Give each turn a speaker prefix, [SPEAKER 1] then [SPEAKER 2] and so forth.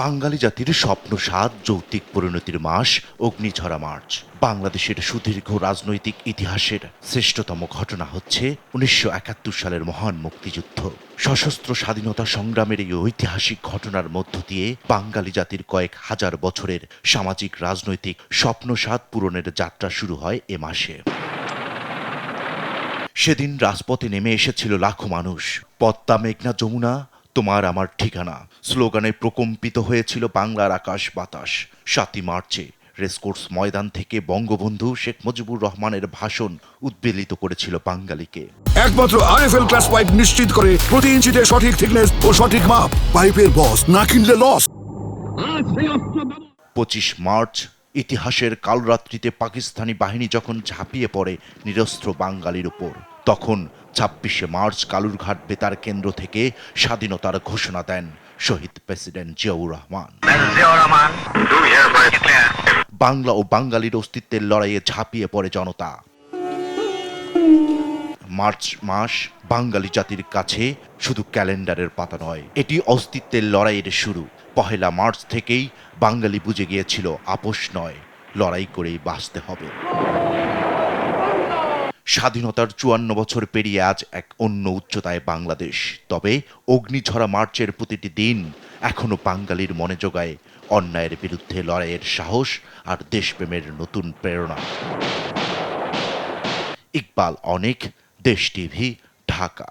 [SPEAKER 1] বাঙালি জাতির স্বপ্ন স্বাদ যৌক্তিক পরিণতির মাস অগ্নিঝরা মার্চ। বাংলাদেশের সুদীর্ঘ রাজনৈতিক ইতিহাসের শ্রেষ্ঠতম ঘটনা হচ্ছে ১৯৭১ সালের মহান মুক্তিযুদ্ধ। সশস্ত্র স্বাধীনতা সংগ্রামের এই ঐতিহাসিক ঘটনার মধ্য দিয়ে বাঙালি জাতির কয়েক হাজার বছরের সামাজিক রাজনৈতিক স্বপ্ন স্বাদ পূরণের যাত্রা শুরু হয় এ মাসে। সেদিন রাজপথে নেমে এসেছিল লাখো মানুষ। পদ্মা মেঘনা যমুনা তোমার আমার ঠিকানা স্লোগানে প্রকম্পিত হয়েছিল বাংলার আকাশ বাতাস। ৭ই মার্চে রেসকোর্স ময়দান থেকে বঙ্গবন্ধু শেখ মুজিবুর রহমানের ভাষণ উদ্বেলিত করেছিল বাঙালিকে।
[SPEAKER 2] একমাত্র আরএফএল ক্লাস পাইপ নিশ্চিত করে প্রতি ইঞ্চিতে সঠিক থিকনেস ও সঠিক মাপ। পাইপের বস না কিনলে লস।
[SPEAKER 1] ২৫ মার্চ ইতিহাসের কালরাত্রিতে পাকিস্তানি বাহিনী যখন ঝাঁপিয়ে পড়ে নিরস্ত্র বাঙালির উপর, তখন ২৬শে মার্চ কালুরঘাট বেতার কেন্দ্র থেকে স্বাধীনতার ঘোষণা দেন শহীদ প্রেসিডেন্ট জিয়াউর রহমান। বাংলা ও বাঙালির অস্তিত্বের লড়াইয়ে ঝাঁপিয়ে পড়ে জনতা। মার্চ মাস বাঙালি জাতির কাছে শুধু ক্যালেন্ডারের পাতা নয়, এটি অস্তিত্বের লড়াইয়ের শুরু। ১লা মার্চ থেকেই বাঙালি বুঝে গিয়েছিল আপোষ নয়, লড়াই করেই বাঁচতে হবে। স্বাধীনতার ৫৪ বছর পেরিয়ে আজ এক অন্য উচ্চতায় বাংলাদেশ। তবে অগ্নিঝরা মার্চের প্রতিটি দিন এখনো বাঙালির মনে জোগায় অন্যায়ের বিরুদ্ধে লড়াইয়ের সাহস আর দেশপ্রেমের নতুন প্রেরণা। ইকবাল অনিক, দেশ টিভি, ঢাকা।